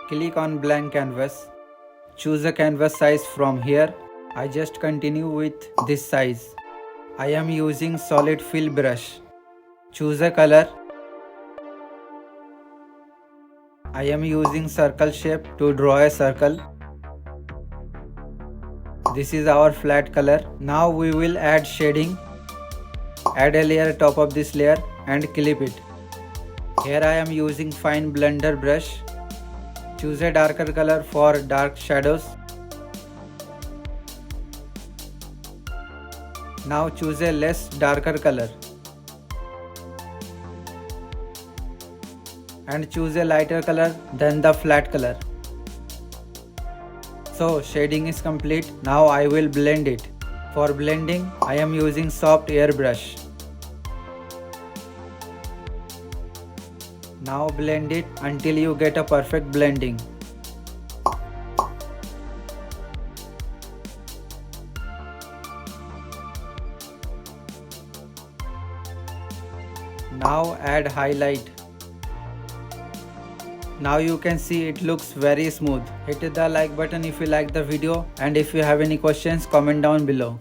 Click on blank canvas. Choose a canvas size from here. I just continue with this size. I am using solid fill brush. Choose a color. I am using circle shape to draw a circle. This is our flat color. Now we will add shading. Add a layer top of this layer and clip it. Here I am using fine blender brush. Choose a darker color for dark shadows. Now choose a less darker color. And choose a lighter color than the flat color. So shading is complete. Now I will blend it. For blending, I am using soft airbrush. Now blend it until you get a perfect blending. Now add highlight. Now you can see it looks very smooth. Hit the like button if you like the video, and if you have any questions, comment down below.